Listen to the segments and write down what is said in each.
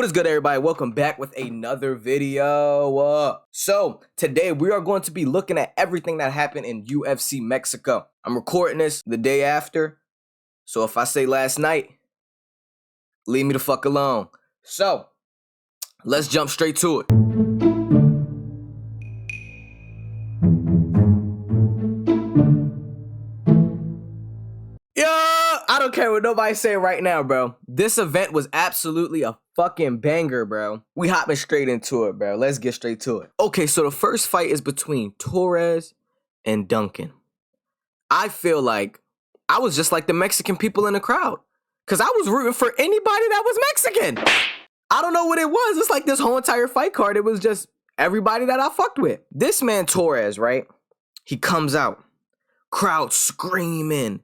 What is good, everybody? Welcome back with another video. So today we are going to be looking at everything that happened in UFC Mexico. I'm recording this the day after, so if I say last night, leave me the fuck alone. So let's jump straight to it. I don't care what nobody's saying right now, bro. This event was absolutely a fucking banger, bro. We hopping straight into it, bro. Let's get straight to it. Okay, so the first fight is between Torres and Duncan. I feel like I was just like the Mexican people in the crowd, because I was rooting for anybody that was Mexican. I don't know what it was. It's like this whole entire fight card, it was just everybody that I fucked with. This man Torres, right? He comes out, crowd screaming.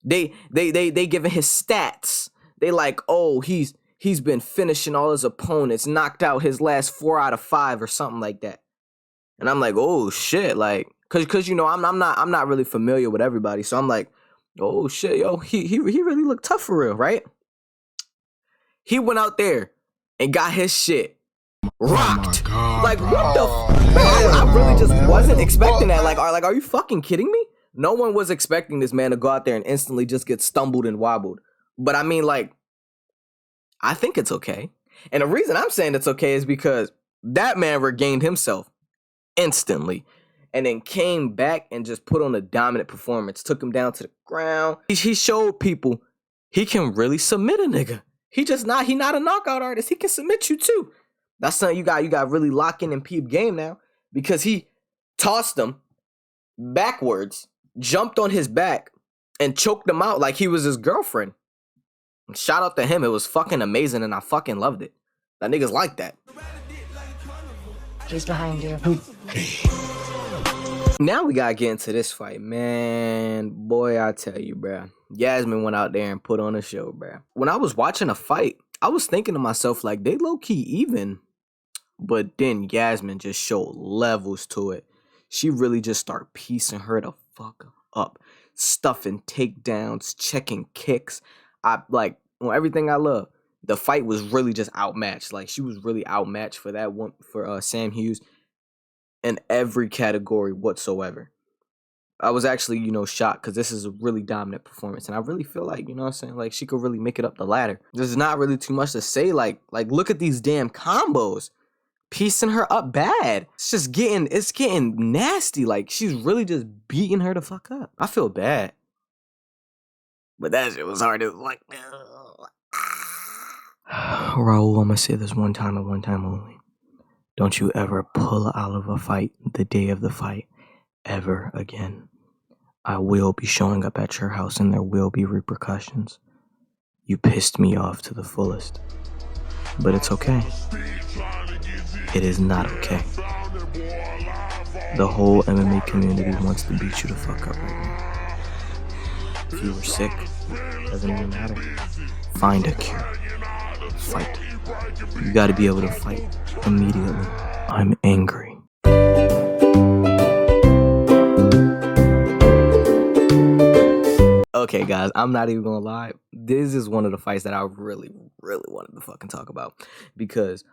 They giving his stats. They like, oh, he's been finishing all his opponents, knocked out his last 4 out of 5 or something like that. And I'm like, oh shit, like, cause you know I'm not really familiar with everybody, so I'm like, oh shit, yo, he really looked tough for real, right? He went out there and got his shit rocked. Oh God, like, what the? I really just wasn't expecting that. Like, are you fucking kidding me? No one was expecting this man to go out there and instantly just get stumbled and wobbled. But I mean, like, I think it's okay. And the reason I'm saying it's okay is because that man regained himself instantly and then came back and just put on a dominant performance, took him down to the ground. He showed people he can really submit a nigga. He not a knockout artist. He can submit you too. That's something you got really lock in and peep game now, because he tossed him backwards, jumped on his back, and choked him out like he was his girlfriend. Shout out to him. It was fucking amazing, and I fucking loved it. That niggas like that. He's behind you. Now we gotta get into this fight, man. Boy, I tell you, bruh. Yasmin went out there and put on a show, bruh. When I was watching a fight, I was thinking to myself, like, they low-key even. But then Yasmin just showed levels to it. She really just started piecing her the fuck up, stuffing takedowns, checking kicks. I like on everything I love. The fight was really just outmatched. Like, she was really outmatched for that one, for Sam Hughes, in every category whatsoever. I was actually, shocked, because this is a really dominant performance, and I really feel like, what I'm saying, like, she could really make it up the ladder. There's not really too much to say. Like look at these damn combos. Piecing her up bad. It's getting nasty. Like, she's really just beating her the fuck up. I feel bad. But that shit was hard. It was like, Raul, I'm gonna say this one time and one time only. Don't you ever pull out of a fight the day of the fight ever again. I will be showing up at your house and there will be repercussions. You pissed me off to the fullest. But it's okay. It is not okay. The whole MMA community wants to beat you the fuck up right now. If you were sick, doesn't even matter. Find a cure. Fight. You gotta be able to fight immediately. I'm angry. Okay, guys, I'm not even gonna lie. This is one of the fights that I really, really wanted to fucking talk about, because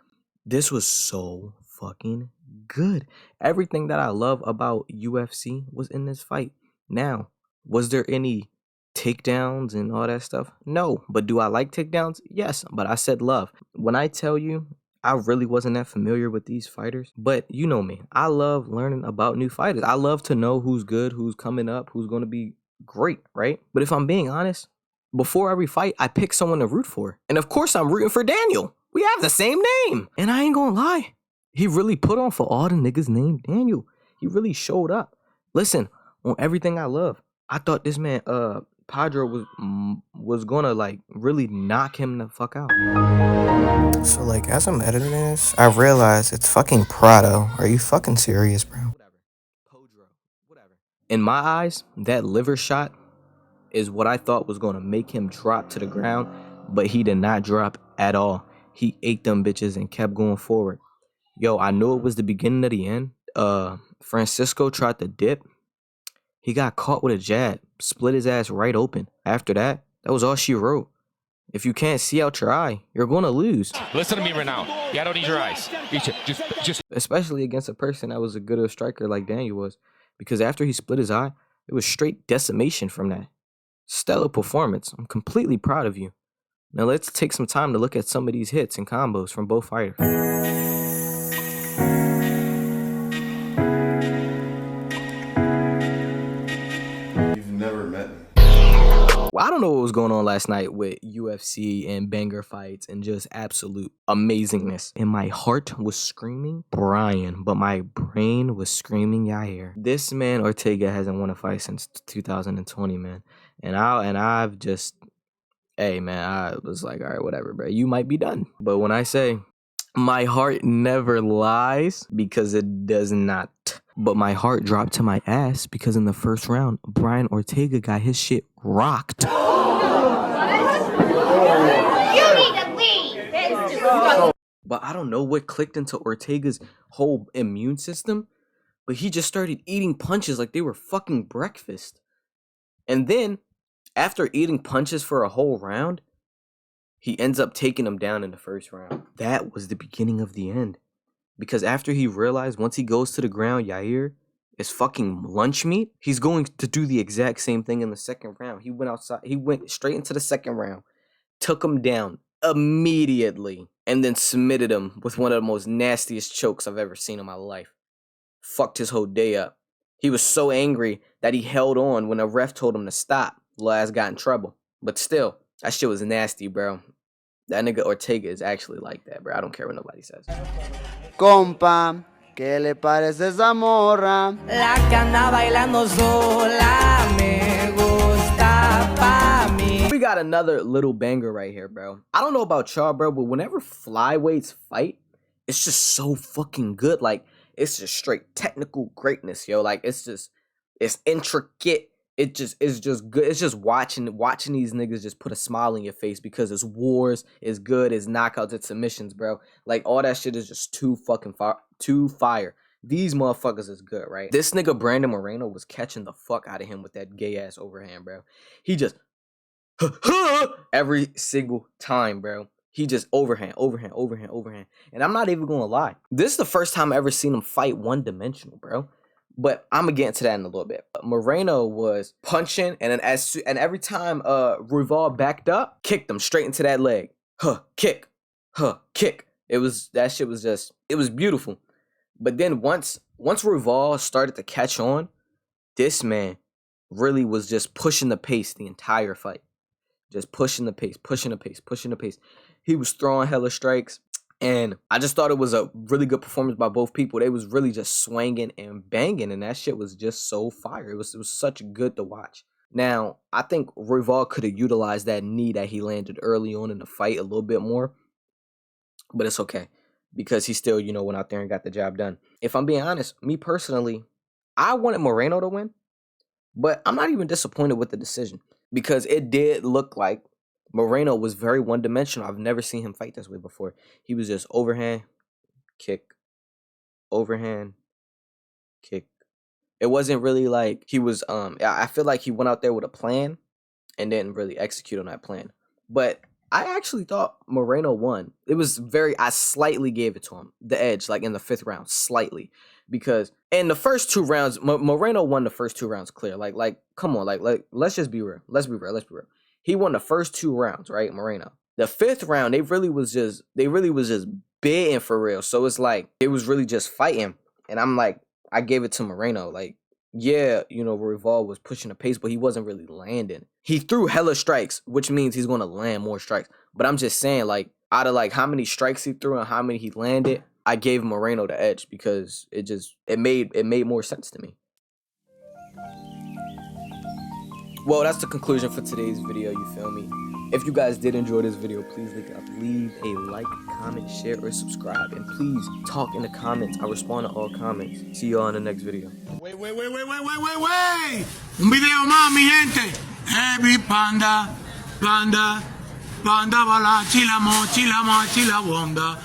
this was so fucking good. Everything that I love about UFC was in this fight. Now, was there any takedowns and all that stuff? No. But do I like takedowns? Yes. But I said love. When I tell you, I really wasn't that familiar with these fighters. But you know me. I love learning about new fighters. I love to know who's good, who's coming up, who's going to be great, right? But if I'm being honest, before every fight, I pick someone to root for. And of course, I'm rooting for Daniel. We have the same name. And I ain't gonna lie. He really put on for all the niggas named Daniel. He really showed up. Listen, on everything I love, I thought this man, Pedro was gonna, like, really knock him the fuck out. So, like, as I'm editing this, I realized it's fucking Prado. Are you fucking serious, bro? Whatever. In my eyes, that liver shot is what I thought was gonna make him drop to the ground, but he did not drop at all. He ate them bitches and kept going forward. Yo, I knew it was the beginning of the end. Francisco tried to dip. He got caught with a jab, split his ass right open. After that, that was all she wrote. If you can't see out your eye, you're going to lose. Listen to me right now. Yeah, I don't need your eyes. Just. Especially against a person that was a good striker like Daniel was. Because after he split his eye, it was straight decimation from that. Stellar performance. I'm completely proud of you. Now let's take some time to look at some of these hits and combos from both fighters. You've never met me. Well, I don't know what was going on last night with UFC and banger fights and just absolute amazingness. And my heart was screaming Brian, but my brain was screaming Yair. This man Ortega hasn't won a fight since 2020, man. And I've just, hey man, I was like, all right, whatever, bro. You might be done. But when I say my heart never lies, because it does not. But my heart dropped to my ass because in the first round, Brian Ortega got his shit rocked. You need to leave. But I don't know what clicked into Ortega's whole immune system, but he just started eating punches like they were fucking breakfast. And then, after eating punches for a whole round, he ends up taking him down in the first round. That was the beginning of the end. Because after he realized once he goes to the ground, Yair is fucking lunch meat, he's going to do the exact same thing in the second round. He went outside, he went straight into the second round, took him down immediately, and then submitted him with one of the most nastiest chokes I've ever seen in my life. Fucked his whole day up. He was so angry that he held on when a ref told him to stop. Little ass got in trouble. But still, that shit was nasty, bro. That nigga Ortega is actually like that, bro. I don't care what nobody says. Compa, ¿qué le parece esa morra? La que anda bailando sola me gusta pa' mí. We got another little banger right here, bro. I don't know about y'all, bro, but whenever flyweights fight, it's just so fucking good. Like, it's just straight technical greatness, yo. Like, it's intricate. It's just good. It's just watching these niggas just put a smile on your face because it's wars, it's good, it's knockouts, it's submissions, bro. Like, all that shit is just too fire. These motherfuckers is good, right? This nigga Brandon Moreno was catching the fuck out of him with that gay ass overhand, bro. He just every single time, bro. He just overhand. And I'm not even gonna lie. This is the first time I ever seen him fight one-dimensional, bro. But I'm gonna get into that in a little bit. Moreno was punching, and then every time Rival backed up, kicked him straight into that leg. Kick. It was beautiful. But then once Rival started to catch on, this man really was just pushing the pace the entire fight. Just pushing the pace. He was throwing hella strikes. And I just thought it was a really good performance by both people. They was really just swinging and banging, and that shit was just so fire. It was such good to watch. Now, I think Rival could have utilized that knee that he landed early on in the fight a little bit more, but it's okay because he still, went out there and got the job done. If I'm being honest, me personally, I wanted Moreno to win, but I'm not even disappointed with the decision because it did look like Moreno was very one-dimensional. I've never seen him fight this way before. He was just overhand, kick, overhand, kick. It wasn't really like he was, I feel like he went out there with a plan and didn't really execute on that plan. But I actually thought Moreno won. I slightly gave it to him, the edge, like in the 5th round, slightly. Because in the first 2 rounds, Moreno won the first 2 rounds clear. Like, come on, like, let's just be real. Let's be real. He won the first 2 rounds, right, Moreno? The 5th round, they really was just bidding for real. So it's like, it was really just fighting. And I'm like, I gave it to Moreno. Like, yeah, Rival was pushing the pace, but he wasn't really landing. He threw hella strikes, which means he's going to land more strikes. But I'm just saying, like, out of like how many strikes he threw and how many he landed, I gave Moreno the edge because it made more sense to me. Well, that's the conclusion for today's video, you feel me? If you guys did enjoy this video, please leave a like, comment, share, or subscribe. And please talk in the comments. I respond to all comments. See y'all in the next video. Wait. Un video más, mi gente. Every panda, bala, chila, mo, chila, ma, chila, wonda,